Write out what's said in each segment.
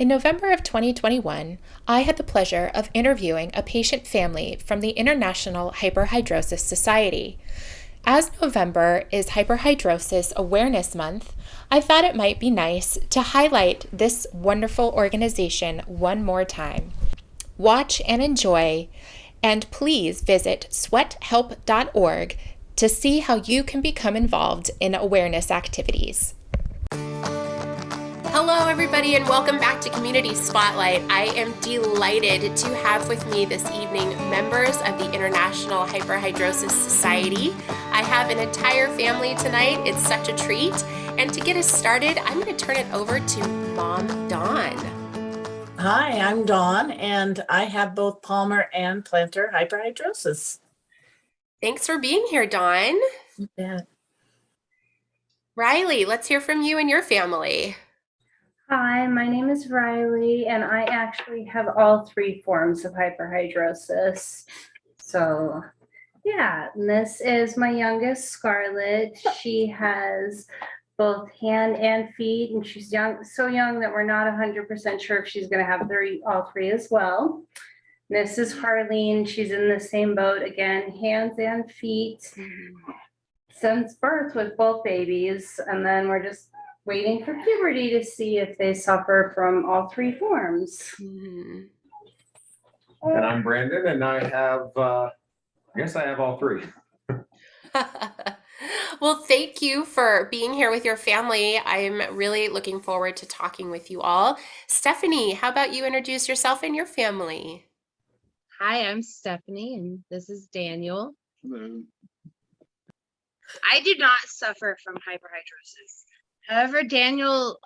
In November of 2021, I had the pleasure of interviewing a patient family from the International Hyperhidrosis Society. As November is Hyperhidrosis Awareness Month, I thought it might be nice to highlight this wonderful organization one more time. Watch and enjoy, and please visit sweathelp.org to see how you can become involved in awareness activities. Hello, everybody, and welcome back to Community Spotlight. I am delighted to have with me this evening members of the International Hyperhidrosis Society. I have an entire family tonight. It's such a treat. And to get us started, I'm going to turn it over to Mom Dawn. Hi, I'm Dawn, and I have both Palmer and plantar hyperhidrosis. Thanks for being here, Dawn. Yeah. Riley, let's hear from you and your family. Hi, my name is Riley, and I actually have all three forms of hyperhidrosis. So, yeah, and this is my youngest, Scarlett. She has both hand and feet, and she's young, so young that we're not 100% sure if she's going to have all three as well. This is Harleen. She's in the same boat again, hands and feet since birth with both babies, and then we're just waiting for puberty to see if they suffer from all three forms. And I'm Brandon, and I guess I have all three. Well, thank you for being here with your family. I'm really looking forward to talking with you all. Stephanie, how about you introduce yourself and your family? Hi, I'm Stephanie, and this is Daniel. Hello. I do not suffer from hyperhidrosis. However, Daniel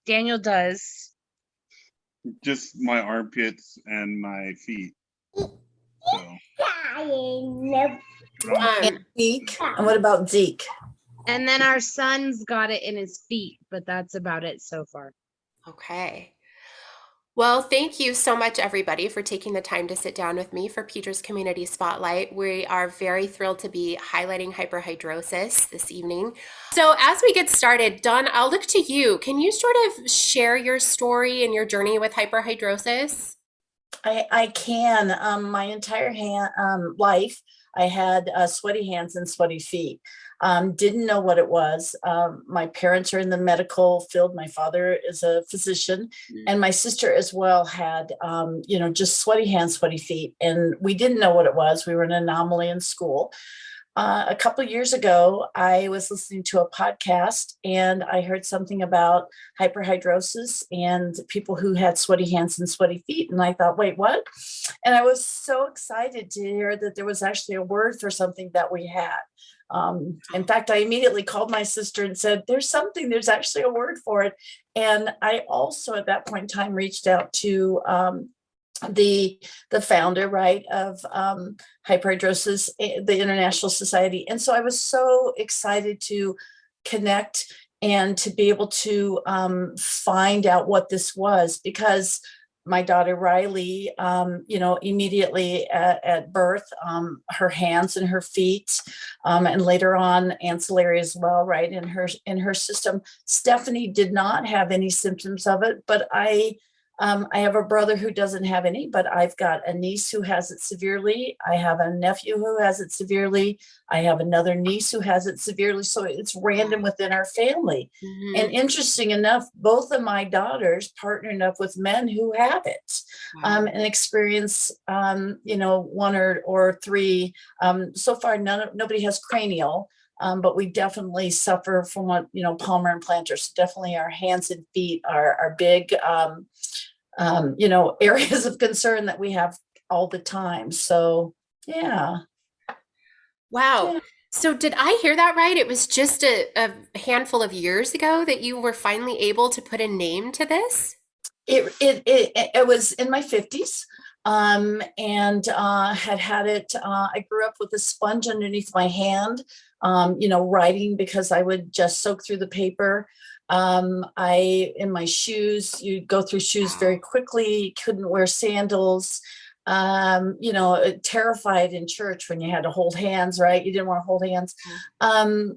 does. Just my armpits and my feet. So. And Zeke. And what about Zeke? And then our son's got it in his feet, but that's about it so far. Okay. Well, thank you so much, everybody, for taking the time to sit down with me for Peter's Community Spotlight. We are very thrilled to be highlighting hyperhidrosis this evening. So as we get started, Dawn, I'll look to you. Can you sort of share your story and your journey with hyperhidrosis? I can. My entire life, I had sweaty hands and sweaty feet. Didn't know what it was. My parents are in the medical field. My father is a physician, and my sister as well had, just sweaty hands, sweaty feet. And we didn't know what it was. We were an anomaly in school. A couple of years ago, I was listening to a podcast and I heard something about hyperhidrosis and people who had sweaty hands and sweaty feet. And I thought, wait, what? And I was so excited to hear that there was actually a word for something that we had. In fact, I immediately called my sister and said, there's actually a word for it. And I also at that point in time reached out to the founder, right, of hyperhidrosis, the International Society. And so I was so excited to connect and to be able to find out what this was, because my daughter Riley, immediately at birth, her hands and her feet, and later on ancillary as well, right, in her system. Stephanie did not have any symptoms of it, but I have a brother who doesn't have any, but I've got a niece who has it severely. I have a nephew who has it severely. I have another niece who has it severely. So it's random within our family. Mm-hmm. And interesting enough, both of my daughters partnered up with men who have it, and experience, one or three. So far, nobody has cranial. But we definitely suffer from what, palmar and plantar. So definitely our hands and feet are big, areas of concern that we have all the time. So, yeah. Wow. Yeah. So did I hear that right? It was just a handful of years ago that you were finally able to put a name to this? It was in my 50s. And had it. I grew up with a sponge underneath my hand, writing because I would just soak through the paper. In my shoes, you go through shoes very quickly, couldn't wear sandals. terrified in church when you had to hold hands, right? You didn't want to hold hands.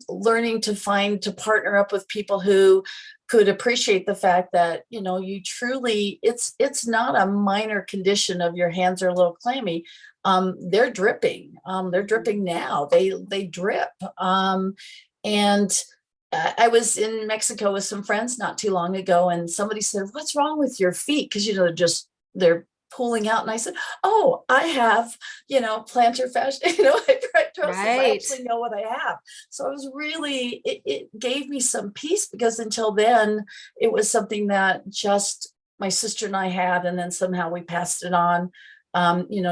Learning to partner up with people who could appreciate the fact that, you truly, it's not a minor condition of your hands are a little clammy. They're dripping. They're dripping now. They drip. And I was in Mexico with some friends not too long ago, and somebody said, "What's wrong with your feet?" Because they're pulling out, and I said, "Oh, I have plantar fascia, hyperhidrosis. I actually know what I have." So I was really, it gave me some peace, because until then it was something that just my sister and I had, and then somehow we passed it on,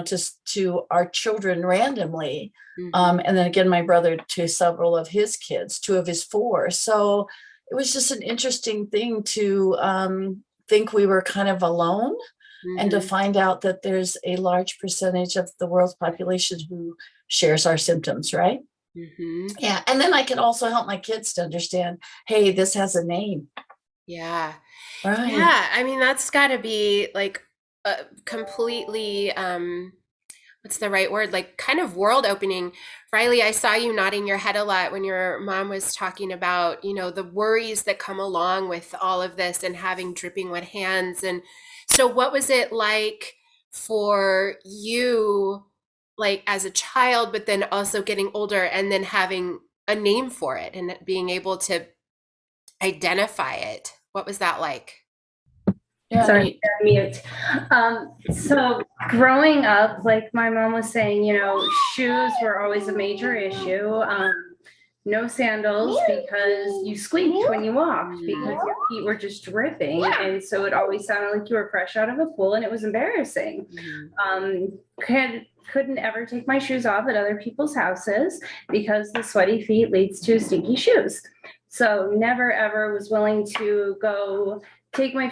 just to our children randomly. And then again, my brother to several of his kids, 2 of his 4. So it was just an interesting thing to think we were kind of alone, and to find out that there's a large percentage of the world's population who shares our symptoms, right? Yeah. And then I can also help my kids to understand, hey, this has a name. Yeah. Right. Yeah. I mean, that's got to be like completely, what's the right word? Like kind of world opening. Riley, I saw you nodding your head a lot when your mom was talking about, the worries that come along with all of this and having dripping wet hands. And so what was it like for you, like as a child, but then also getting older and then having a name for it and being able to identify it? What was that like? Yeah. Sorry, mute. So growing up, like my mom was saying, shoes were always a major issue. No sandals, because you squeaked when you walked, because your feet were just dripping. And so it always sounded like you were fresh out of a pool, and it was embarrassing. Couldn't ever take my shoes off at other people's houses, because the sweaty feet leads to stinky shoes. So never ever was willing to go take my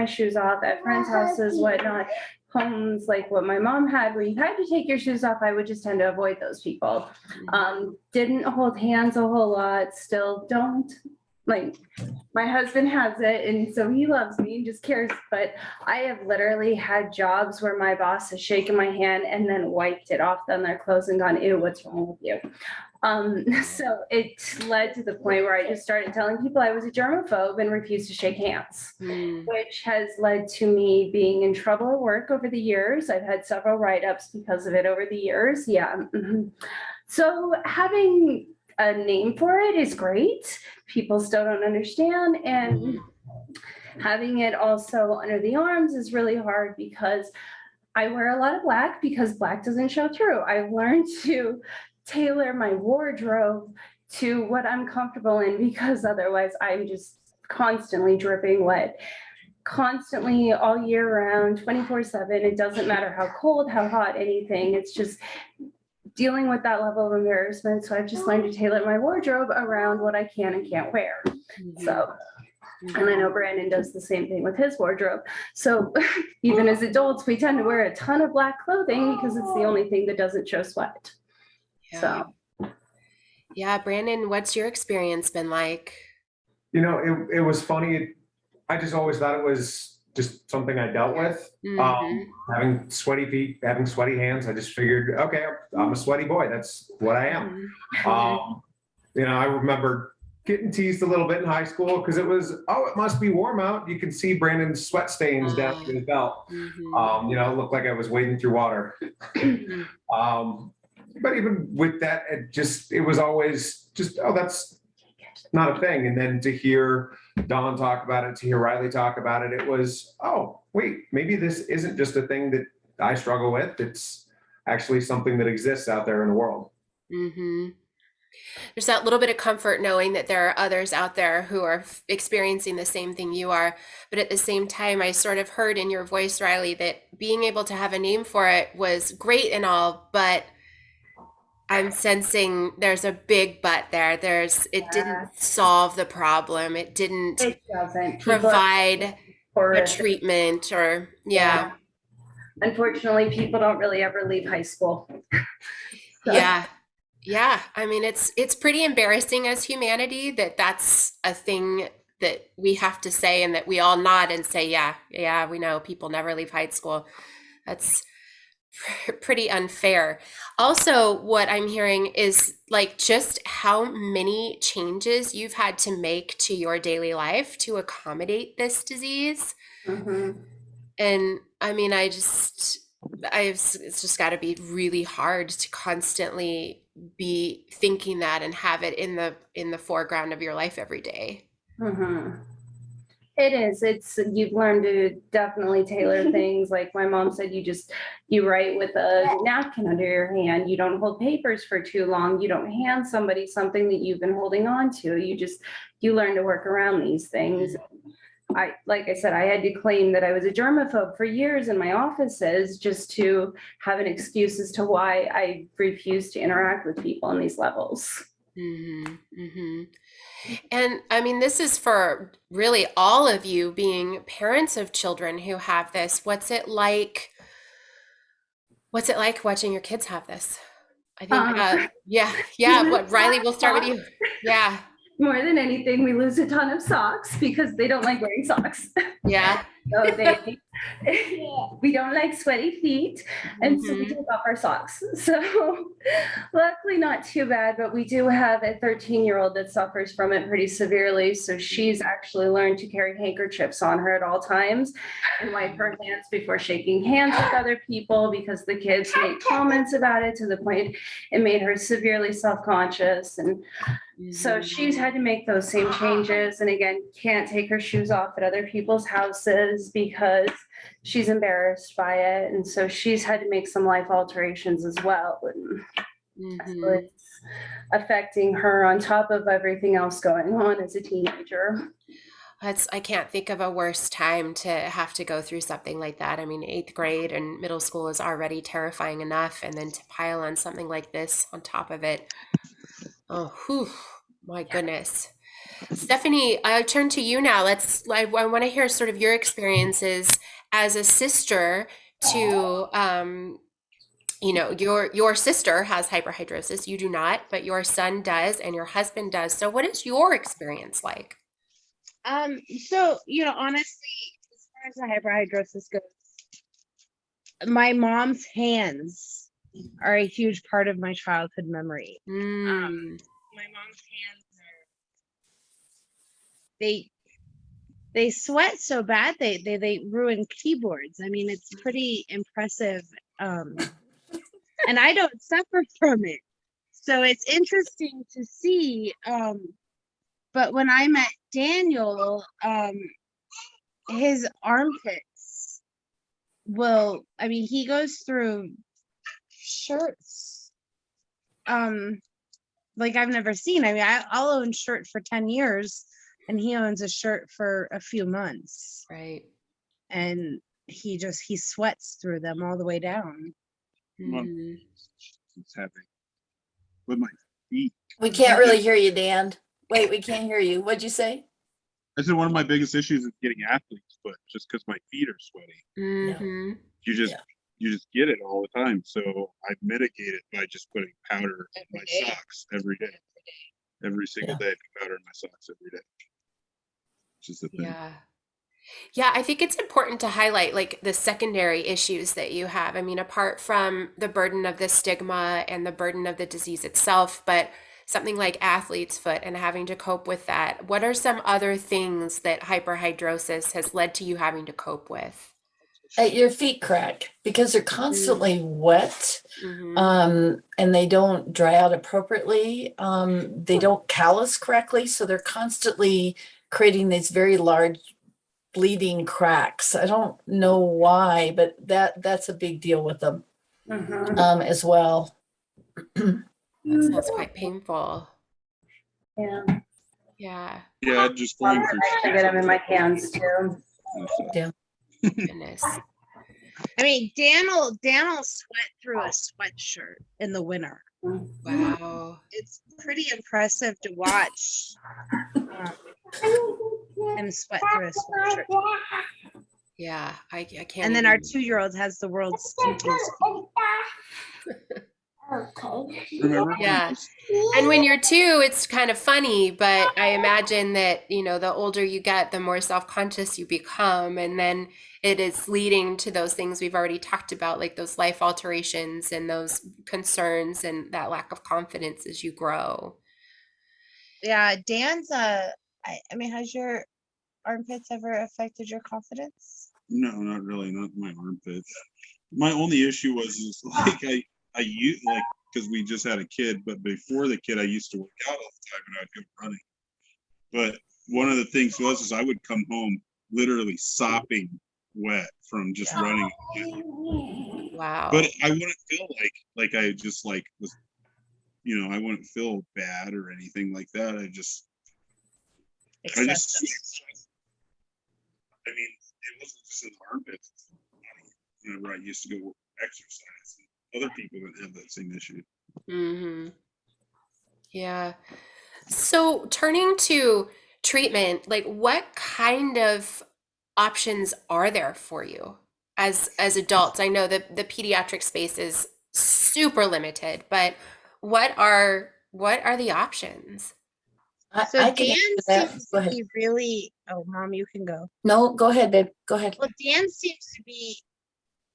shoes off at friends' houses, whatnot. Homes like what my mom had, where you had to take your shoes off, I would just tend to avoid those people. Didn't hold hands a whole lot, still don't. Like, my husband has it, and so he loves me and just cares. But I have literally had jobs where my boss has shaken my hand and then wiped it off on their clothes and gone, "Ew, what's wrong with you?" So it led to the point where I just started telling people I was a germaphobe and refused to shake hands, which has led to me being in trouble at work over the years. I've had several write-ups because of it over the years. Yeah. So having a name for it is great. People still don't understand. And having it also under the arms is really hard, because I wear a lot of black, because black doesn't show through. I've learned to tailor my wardrobe to what I'm comfortable in, because otherwise I'm just constantly dripping wet, constantly all year round, 24/7. It doesn't matter how cold, how hot, anything. It's just dealing with that level of embarrassment. So I've just learned to tailor my wardrobe around what I can and can't wear. So, and I know Brandon does the same thing with his wardrobe. So even as adults, we tend to wear a ton of black clothing because it's the only thing that doesn't show sweat. Yeah. So, yeah, Brandon, what's your experience been like? It was funny. I just always thought it was just something I dealt with. Having sweaty feet, having sweaty hands. I just figured, okay, I'm a sweaty boy. That's what I am. I remember getting teased a little bit in high school because it was, it must be warm out. You can see Brandon's sweat stains down to his belt. It looked like I was wading through water. But even with that, it was always just, that's not a thing. And then to hear Dawn talk about it, to hear Riley talk about it, it was, oh, wait, maybe this isn't just a thing that I struggle with. It's actually something that exists out there in the world. There's that little bit of comfort knowing that there are others out there who are experiencing the same thing you are. But at the same time, I sort of heard in your voice, Riley, that being able to have a name for it was great and all, but I'm sensing there's a big but there. It didn't solve the problem. It doesn't provide a treatment or, yeah. Unfortunately, people don't really ever leave high school. So. Yeah. I mean, it's pretty embarrassing as humanity that's a thing that we have to say, and that we all nod and say, yeah, we know people never leave high school. That's pretty unfair. Also, what I'm hearing is like just how many changes you've had to make to your daily life to accommodate this disease. Mhm. And I mean, it's just got to be really hard to constantly be thinking that and have it in the foreground of your life every day. Mhm. It is. You've learned to definitely tailor things. Like my mom said, you write with a napkin under your hand. You don't hold papers for too long. You don't hand somebody something that you've been holding on to. You learn to work around these things. Like I said, I had to claim that I was a germaphobe for years in my offices just to have an excuse as to why I refused to interact with people on these levels. Mm-hmm, mm-hmm. And I mean, this is for really all of you being parents of children who have this. What's it like? What's it like watching your kids have this? I think, yeah. What, Riley, we'll start with you. Yeah, More than anything, we lose a ton of socks because they don't like wearing socks. yeah. So we don't like sweaty feet, and so we Mhm. take off our socks. So luckily not too bad, but we do have a 13-year-old that suffers from it pretty severely. So she's actually learned to carry handkerchiefs on her at all times and wipe her hands before shaking hands with other people because the kids make comments about it to the point it made her severely self-conscious. And so Mhm. she's had to make those same changes, and again, can't take her shoes off at other people's houses because she's embarrassed by it. And so she's had to make some life alterations as well. And so Mhm. it's affecting her on top of everything else going on as a teenager. I can't think of a worse time to have to go through something like that. I mean, 8th grade and middle school is already terrifying enough, and then to pile on something like this on top of it. Oh, whew, my goodness. Stephanie, I'll turn to you now. I want to hear sort of your experiences as a sister to, your sister has hyperhidrosis. You do not, but your son does and your husband does. So what is your experience like? So, honestly, as far as the hyperhidrosis goes, my mom's hands are a huge part of my childhood memory. Mm, My mom's hands they sweat so bad they ruin keyboards. I mean, it's pretty impressive. And I don't suffer from it. So it's interesting to see. But when I met Daniel, his armpits he goes through shirts like I've never seen. I mean, I'll own shirt for 10 years and he owns a shirt for a few months. right. And he sweats through them all the way down. Mhm. It's happening with my feet. We can't really hear you, Dan. Wait, we can't hear you. What'd you say? I said one of my biggest issues is getting athlete's foot, just because my feet are sweaty. Mhm. You just Yeah. you just get it all the time. So I mitigate it by just putting powder in my Every day. socks every day. Every single day, I put powder in my socks every day. It's just a thing. Yeah. Yeah, I think it's important to highlight like the secondary issues that you have. I mean, apart from the burden of the stigma and the burden of the disease itself, but something like athlete's foot and having to cope with that. What are some other things that hyperhidrosis has led to you having to cope with? Your feet crack because they're constantly wet, Mhm. and they don't dry out appropriately. They don't callus correctly, so they're constantly creating these very large bleeding cracks. I don't know why, but that's a big deal with them Mhm. as well. That sounds quite painful. Yeah. Yeah. Yeah, just going through. I get them in my hands too. Goodness. I mean, Dan'll sweat through a sweatshirt in the winter. Wow. It's pretty impressive to watch him sweat through a sweatshirt. Yeah, I can't. And then our even- 2-year-old has the world's stinkiest feet. Remember, Yeah. And when you're two, it's kind of funny, but I imagine that, the older you get, the more self-conscious you become. And then it is leading to those things we've already talked about, like those life alterations and those concerns and that lack of confidence as you grow. Yeah, Dan's I mean, has your armpits ever affected your confidence? No, not really, not my armpits. My only issue was is like I used like because we just had a kid, but before the kid I used to work out all the time and I'd go running. But one of the things was is I would come home literally sopping wet from just running. Wow. But I wouldn't feel like I just like was, I wouldn't feel bad or anything like that. I just Excessive. I mean, it wasn't just in the armpits. Whenever I used to go exercise, and other people that have that same issue. Mm-hmm. Yeah. So turning to treatment, like what kind of options are there for you as adults? I know that the pediatric space is super limited, but what are the options? So I can Dan answer that. seems Go to ahead. be really, oh, Mom, you can go. No, go ahead, babe. Go ahead. Well, Dan seems to be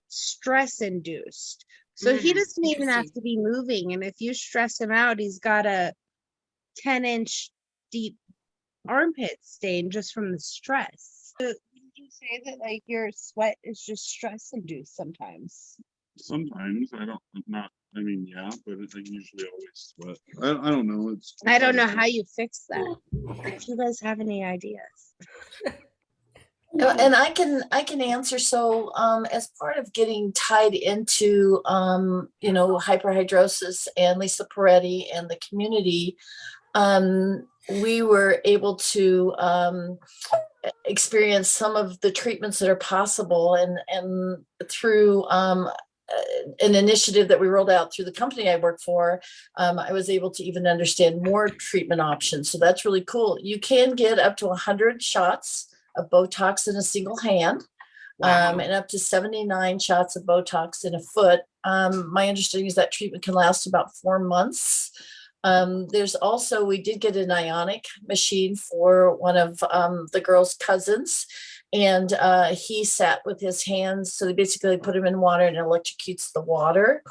stress induced. So he Mm, doesn't even have interesting. to be moving. And if you stress him out, he's got a 10-inch deep armpit stain just from the stress. So would you say that like your sweat is just stress induced sometimes? Sometimes I don't not. I mean, yeah, but it's like usually always sweat. I don't know. It's I don't know how you fix that. If you guys have any ideas. And I can answer. So as part of getting tied into hyperhidrosis and Lisa Peretti and the community, we were able to experience some of the treatments that are possible, and through an initiative that we rolled out through the company I work for, I was able to even understand more treatment options. So that's really cool. You can get up to 100 shots of Botox in a single hand, Wow. and up to 79 shots of Botox in a foot. My understanding is that treatment can last about 4 months. There's also, we did get an ionic machine for one of the girl's cousins, and he sat with his hands. So they basically put him in water and electrocutes the water.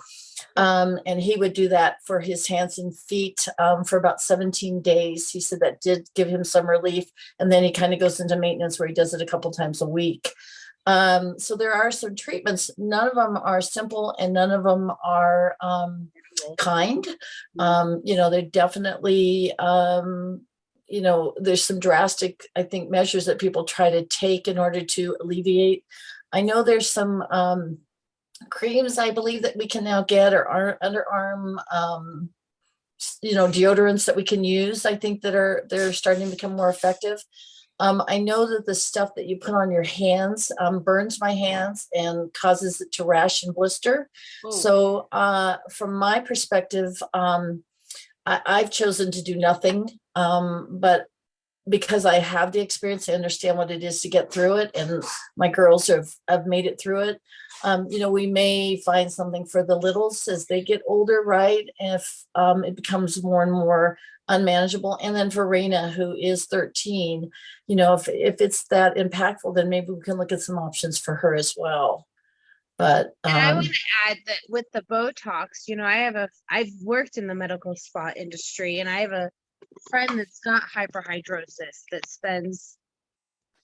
And he would do that for his hands and feet for about 17 days. He said that did give him some relief. And then he kind of goes into maintenance where he does it a couple times a week. So there are some treatments. None of them are simple and none of them are kind. They're definitely, there's some drastic, I think, measures that people try to take in order to alleviate. I know there's some creams, I believe, that we can now get, or our underarm, deodorants that we can use. I think they're starting to become more effective. I know that the stuff that you put on your hands burns my hands and causes it to rash and blister. Oh. So from my perspective, I've chosen to do nothing, but because I have the experience, I understand what it is to get through it, and my girls have made it through it. We may find something for the littles as they get older, right? If it becomes more and more unmanageable. And then for Raina, who is 13, if it's that impactful, then maybe we can look at some options for her as well. But And I want to add that with the Botox, I've worked in the medical spa industry, and I have a friend that's got hyperhidrosis that spends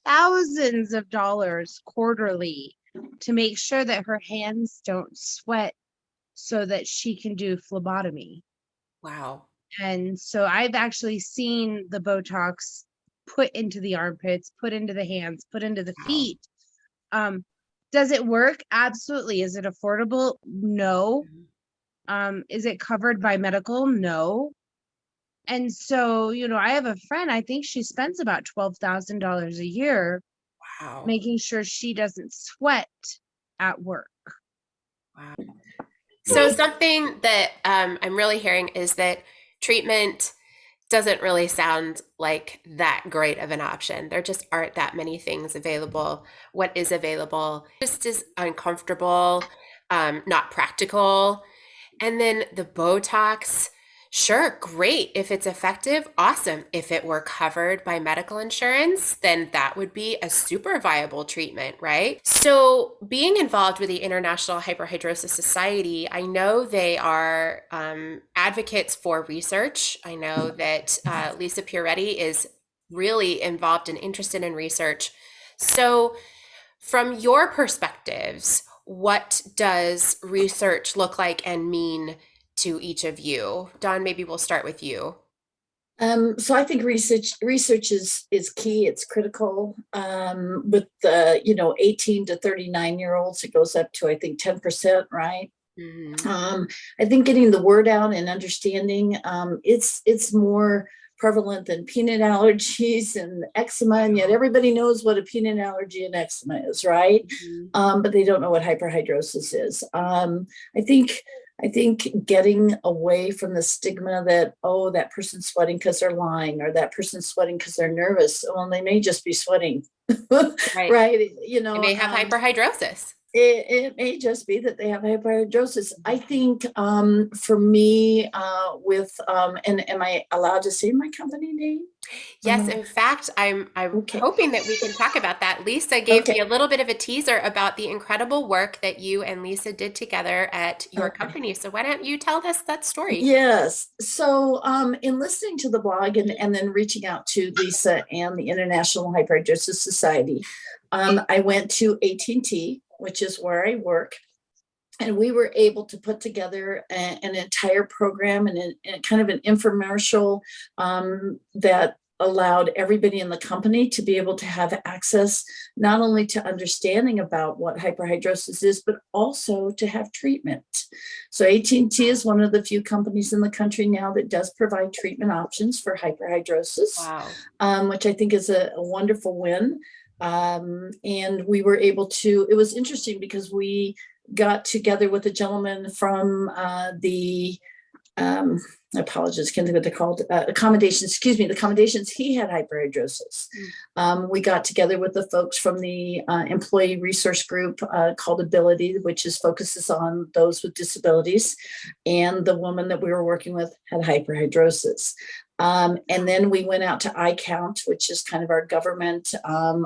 thousands of dollars quarterly to make sure that her hands don't sweat so that she can do phlebotomy. Wow. And so I've actually seen the Botox put into the armpits, put into the hands, put into the feet. Does it work? Absolutely. Is it affordable? No. Is it covered by medical? No. And so, I have a friend, I think she spends about $12,000 a year Wow. making sure she doesn't sweat at work. Wow. So something that I'm really hearing is that treatment doesn't really sound like that great of an option. There just aren't that many things available. What is available just is uncomfortable, not practical. And then the Botox Sure, great. If it's effective, awesome. If it were covered by medical insurance, then that would be a super viable treatment, right? So, being involved with the International Hyperhidrosis Society, I know they are advocates for research. I know that Lisa Pieretti is really involved and interested in research. So, from your perspectives, what does research look like and mean to each of you? Dawn, maybe we'll start with you. So I think research is key. It's critical. With the 18 to 39 year olds, it goes up to I think 10%, right? Mhm. I think getting the word out and understanding, it's more prevalent than peanut allergies and eczema, and yet everybody knows what a peanut allergy and eczema is, right? Mhm. But they don't know what hyperhidrosis is. I think I think getting away from the stigma that, oh, that person's sweating because they're lying, or that person's sweating because they're nervous. Well, they may just be sweating, Right. right? They may have hyperhidrosis. It may just be that they have hyperhidrosis. I think for me, and am I allowed to say my company name? Yes, in fact, I'm Okay. hoping that we can talk about that. Lisa gave Okay. me a little bit of a teaser about the incredible work that you and Lisa did together at your Okay. company. So why don't you tell us that story? Yes. So, in listening to the blog and then reaching out to Lisa and the International Hyperhidrosis Society, I went to AT&T, which is where I work, and we were able to put together an entire program and kind of an infomercial that allowed everybody in the company to be able to have access not only to understanding about what hyperhidrosis is, but also to have treatment. So AT&T is one of the few companies in the country now that does provide treatment options for hyperhidrosis, Wow. which I think is a wonderful win. And we were able to, it was interesting because we got together with a gentleman from I apologize, can't think what they're called, accommodations, excuse me, the accommodations, he had hyperhidrosis. We got together with the folks from the employee resource group called Ability, which focuses on those with disabilities. And the woman that we were working with had hyperhidrosis. And then we went out to iCount, which is kind of our government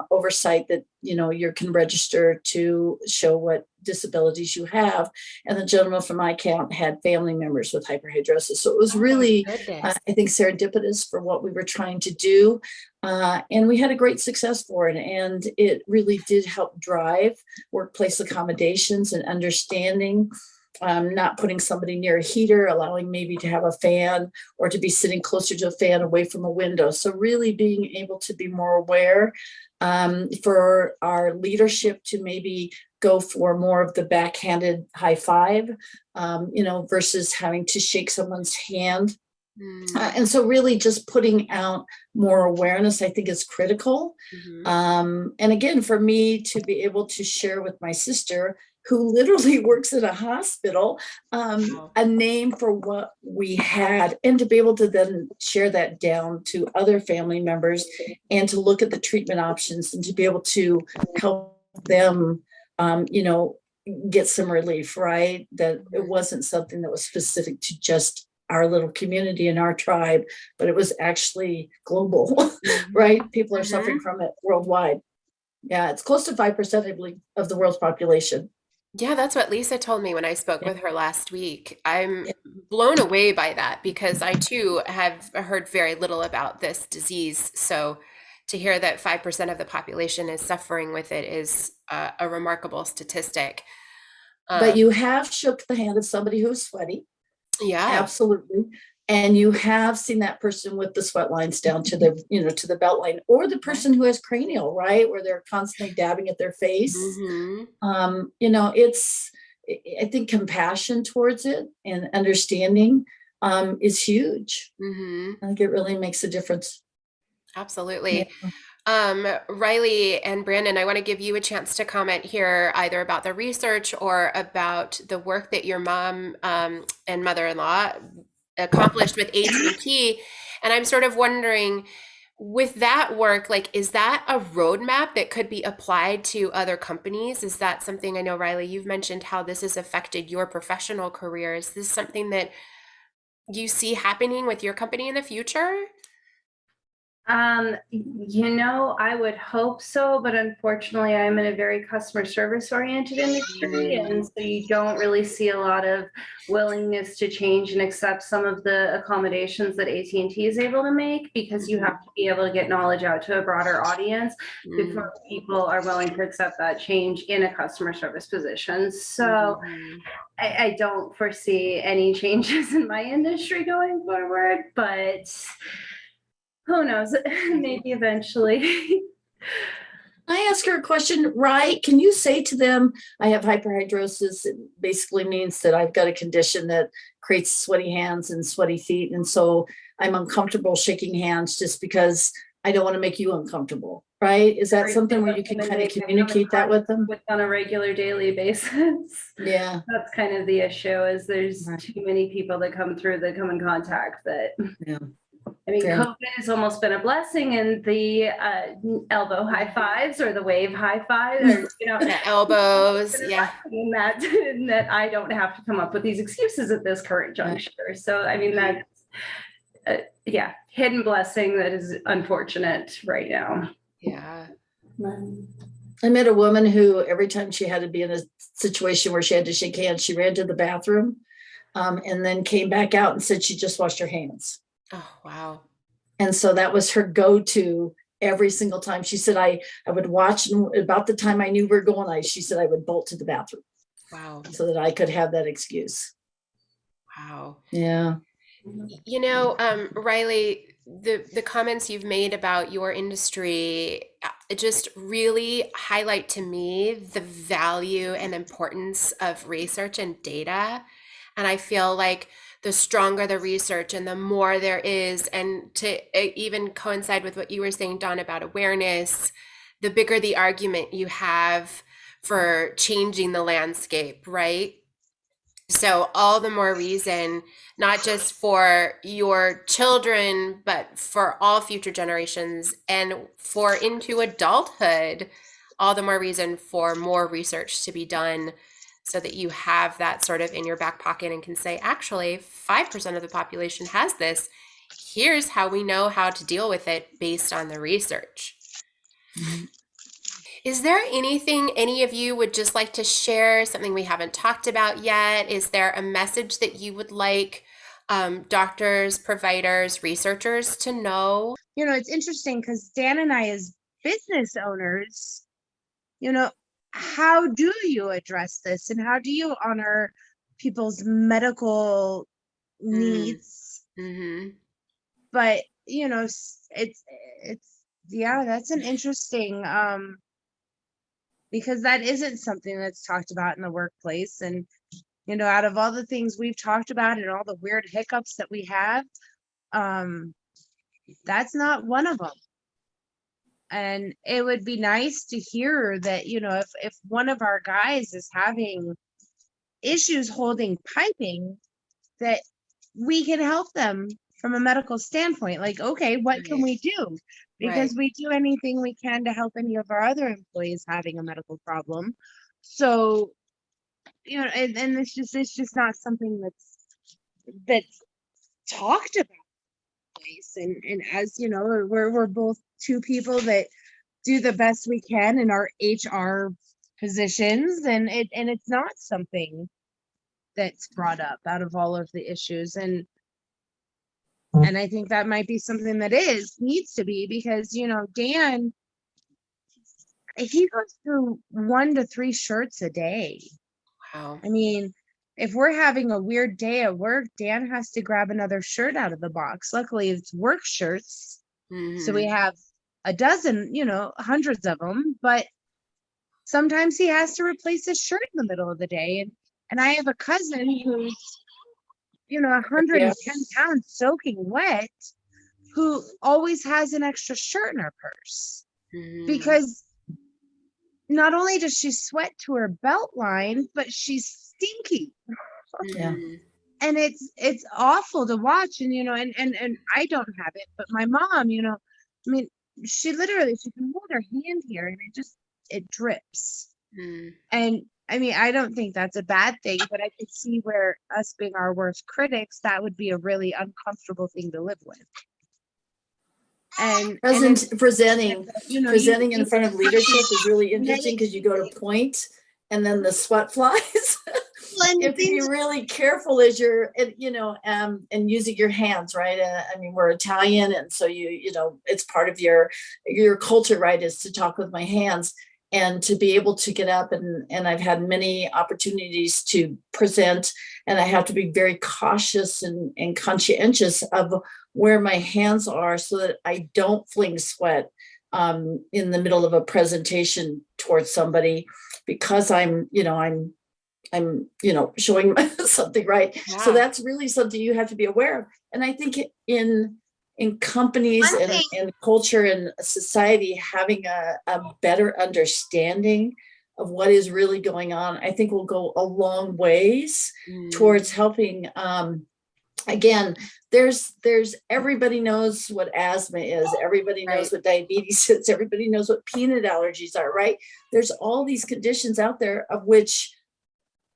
oversight that, you can register to show what disabilities you have. And the gentleman from iCount had family members with hyperhidrosis. So it was really, Goodness. I think, serendipitous for what we were trying to do. And we had a great success for it. And it really did help drive workplace accommodations and understanding. Not putting somebody near a heater, allowing maybe to have a fan or to be sitting closer to a fan away from a window. So really being able to be more aware, for our leadership to maybe go for more of the backhanded high five, versus having to shake someone's hand. And so really just putting out more awareness, I think, is critical. And again, for me to be able to share with my sister, who literally works at a hospital, a name for what we had, and to be able to then share that down to other family members and to look at the treatment options and to be able to help them, get some relief, right? That it wasn't something that was specific to just our little community and our tribe, but it was actually global, right? People are suffering from it worldwide. Yeah, it's close to 5%, I believe, of the world's population. Yeah, that's what Lisa told me when I spoke with her last week. I'm blown away by that because I too have heard very little about this disease. So to hear that 5% of the population is suffering with it is a remarkable statistic. But you have shook the hand of somebody who's sweaty. Yeah. Absolutely. And you have seen that person with the sweat lines down to the, to the belt line, or the person who has cranial, right? Where they're constantly dabbing at their face. It's, I think compassion towards it and understanding is huge. I think it really makes a difference. Absolutely. Yeah. Riley and Brandon, I want to give you a chance to comment here, either about the research or about the work that your mom and mother-in-law accomplished with AT&T. And I'm sort of wondering, with that work, is that a roadmap that could be applied to other companies? Is that something, I know, Riley, you've mentioned how this has affected your professional career. Is this something that you see happening with your company in the future? I would hope so, but unfortunately, I'm in a very customer service oriented industry. And so you don't really see a lot of willingness to change and accept some of the accommodations that AT&T is able to make, because you have to be able to get knowledge out to a broader audience before people are willing to accept that change in a customer service position. So I don't foresee any changes in my industry going forward, but who knows? Maybe eventually. I ask her a question, right? Can you say to them, I have hyperhidrosis? It basically means that I've got a condition that creates sweaty hands and sweaty feet. And so I'm uncomfortable shaking hands just because I don't want to make you uncomfortable, right? Is that something where you can kind of communicate that with them? On a regular daily basis. Yeah. That's kind of the issue, is there's Right. too many people that come in contact that, Yeah. I mean, Fair. COVID has almost been a blessing, and the elbow high fives or the wave high five, or, The elbows, yeah. that I don't have to come up with these excuses at this current juncture. So, I mean, that's, hidden blessing that is unfortunate right now. Yeah. I met a woman who every time she had to be in a situation where she had to shake hands, she ran to the bathroom and then came back out and said she just washed her hands. Oh, wow. And so that was her go-to every single time. She said, I would watch, and about the time I knew we were going, she said I would bolt to the bathroom. Wow. So that I could have that excuse. Wow. Yeah. Riley, the comments you've made about your industry just really highlight to me the value and importance of research and data. And I feel like the stronger the research and the more there is, and to even coincide with what you were saying, Dawn, about awareness, the bigger the argument you have for changing the landscape, right? So all the more reason, not just for your children, but for all future generations and for into adulthood, all the more reason for more research to be done, so that you have that sort of in your back pocket and can say, actually, 5% of the population has this. Here's how we know how to deal with it based on the research. Mhm. Is there anything any of you would just like to share, something we haven't talked about yet? Is there a message that you would like doctors, providers, researchers to know? It's interesting because Dan and I, as business owners, how do you address this, and how do you honor people's medical needs? Mm-hmm. But it's that's an interesting because that isn't something that's talked about in the workplace. And out of all the things we've talked about and all the weird hiccups that we have, that's not one of them. And it would be nice to hear that, if one of our guys is having issues holding piping, that we can help them from a medical standpoint. Like, okay, what can we do? Because we do anything we can to help any of our other employees having a medical problem. So, and it's just not something that's talked about. And as we're both two people that do the best we can in our HR positions, and it's not something that's brought up out of all of the issues. And I think that might be something that needs to be, because Dan, he goes through 1 to 3 shirts a day. Wow. I mean, if we're having a weird day at work, Dan has to grab another shirt out of the box. Luckily, it's work shirts. Mm-hmm. So we have a dozen, hundreds of them, but sometimes he has to replace his shirt in the middle of the day. And I have a cousin who's, 110 pounds soaking wet, who always has an extra shirt in her purse. Mm-hmm. Because not only does she sweat to her belt line, but she's stinky. Yeah. And it's awful to watch. And and I don't have it, but my mom, she can hold her hand here and it drips. Mm. And I mean, I don't think that's a bad thing, but I could see where us being our worst critics, that would be a really uncomfortable thing to live with. And Presenting you know, presenting in front of leadership is really Many interesting because you go to point and then the sweat flies. and You have to be really careful as you're, and using your hands, right? I mean, we're Italian, and so it's part of your culture, right? Is to talk with my hands and to be able to get up and I've had many opportunities to present, and I have to be very cautious and conscientious of where my hands are so that I don't fling sweat in the middle of a presentation towards somebody, because I'm showing something, right? Yeah. So that's really something you have to be aware of. And I think in companies One and culture and society, having a better understanding of what is really going on, I think will go a long ways towards helping. Again, there's everybody knows what asthma is. Everybody knows what diabetes is. Everybody knows what peanut allergies are, right? There's all these conditions out there of which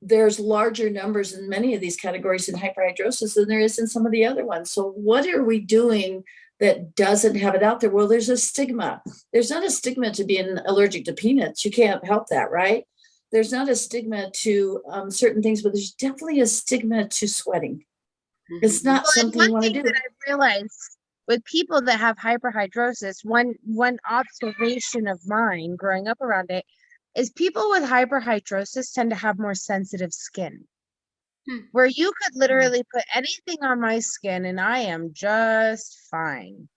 there's larger numbers in many of these categories in hyperhidrosis than there is in some of the other ones. So what are we doing that doesn't have it out there? Well, there's a stigma. There's not a stigma to being allergic to peanuts. You can't help that, right? There's not a stigma to certain things, but there's definitely a stigma to sweating. It's not something you want to do. That I realized with people that have hyperhidrosis, one observation of mine growing up around it is people with hyperhidrosis tend to have more sensitive skin. Where you could literally put anything on my skin and I am just fine.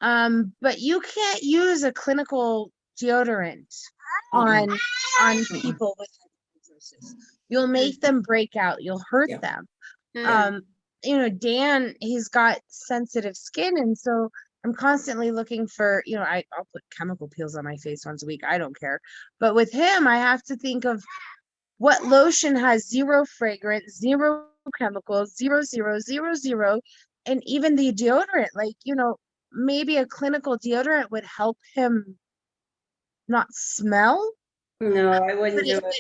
But you can't use a clinical deodorant on people with hyperhidrosis. You'll make them break out. You'll hurt them. Dan, he's got sensitive skin, and so I'm constantly looking for, I'll put chemical peels on my face once a week. I don't care. But with him, I have to think of what lotion has 0 fragrance, 0 chemicals, 0, 0, 0, 0. And even the deodorant, maybe a clinical deodorant would help him not smell. No, I wouldn't do it.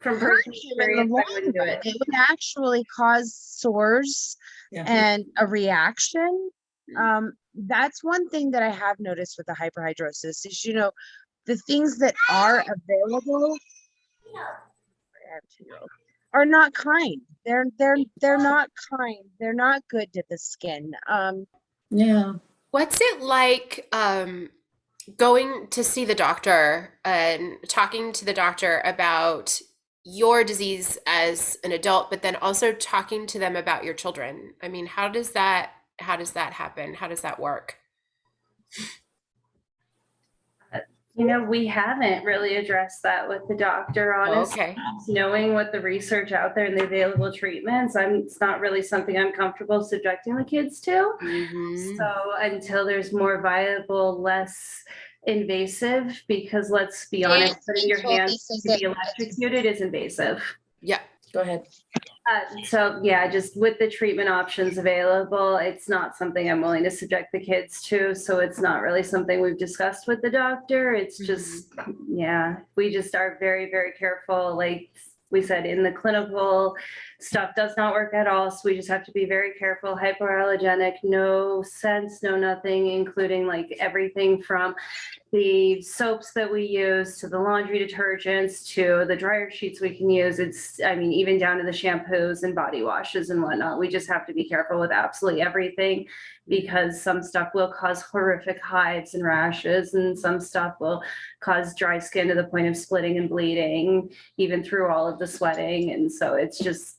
From personal experience, I wouldn't do it. It would actually cause sores and a reaction. That's one thing that I have noticed with the hyperhidrosis is, the things that are available are not kind. They're not kind. They're not good to the skin. What's it like going to see the doctor and talking to the doctor about your disease as an adult, but then also talking to them about your children? I mean, how does that happen? How does that work? We haven't really addressed that with the doctor, honestly. Okay. Knowing what the research out there and the available treatments, it's not really something I'm comfortable subjecting the kids to. So until there's more viable, less invasive, because let's be honest, putting your hands to be electrocuted is invasive. Yeah. Go ahead. Just with the treatment options available, it's not something I'm willing to subject the kids to. So it's not really something we've discussed with the doctor. It's just, we just are very, very careful. Like we said, in the clinical stuff does not work at all. So we just have to be very careful. Hypoallergenic, no scents, no nothing, including like everything from the soaps that we use to the laundry detergents to the dryer sheets we can use. Even down to the shampoos and body washes and whatnot. We just have to be careful with absolutely everything, because some stuff will cause horrific hives and rashes, and some stuff will cause dry skin to the point of splitting and bleeding, even through all of the sweating. And so it's just,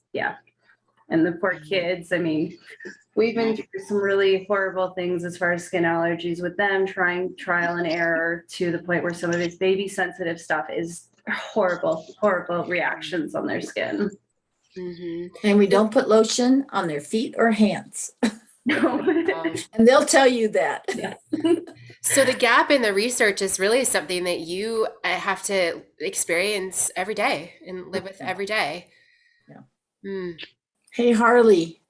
and the poor kids, we've been through some really horrible things as far as skin allergies with them, trying trial and error to the point where some of it's baby sensitive stuff is horrible reactions on their skin. And we don't put lotion on their feet or hands. And they'll tell you that. So the gap in the research is really something that you have to experience every day and live with every day. Hey, Harley,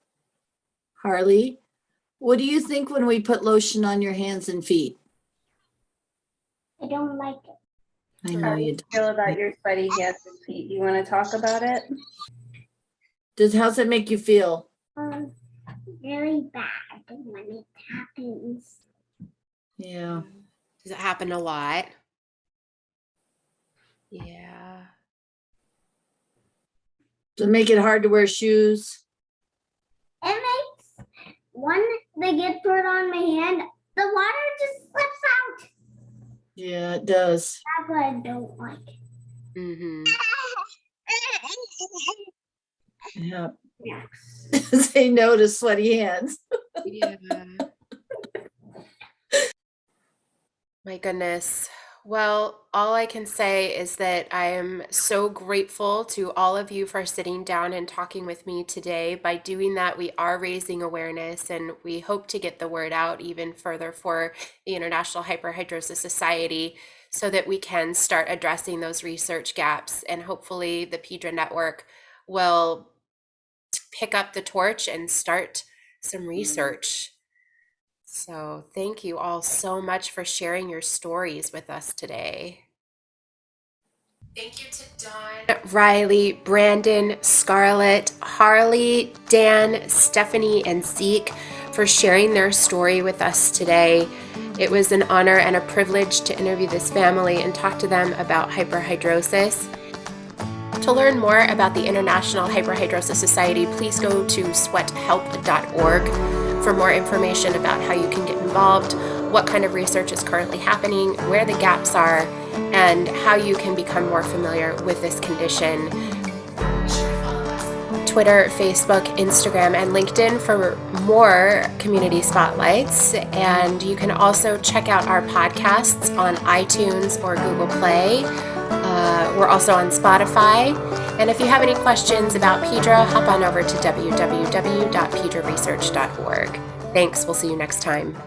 what do you think when we put lotion on your hands and feet? I don't like it. I How know do you you do. feel about your sweaty hands and feet? You want to talk about it? How's it make you feel? Very bad when it happens. Yeah. Does it happen a lot? Yeah. Does it make it hard to wear shoes? It makes when they get put on my hand, the water just slips out. Yeah, it does. That's what I don't like. Mm-hmm. Yeah. Yeah. Say no to sweaty hands. Yeah. My goodness. Well, all I can say is that I am so grateful to all of you for sitting down and talking with me today. By doing that, we are raising awareness, and we hope to get the word out even further for the International Hyperhidrosis Society so that we can start addressing those research gaps. And hopefully the PEDRA network will pick up the torch and start some research. So thank you all so much for sharing your stories with us today. Thank you to Dawn, Riley, Brandon, Scarlett, Harley, Dan, Stephanie, and Zeke for sharing their story with us today. It was an honor and a privilege to interview this family and talk to them about hyperhidrosis. To learn more about the International Hyperhidrosis Society, please go to sweathelp.org for more information about how you can get involved, what kind of research is currently happening, where the gaps are, and how you can become more familiar with this condition. Twitter, Facebook, Instagram, and LinkedIn for more community spotlights. And you can also check out our podcasts on iTunes or Google Play. We're also on Spotify. And if you have any questions about PEDRA, hop on over to www.pedraresearch.org. Thanks. We'll see you next time.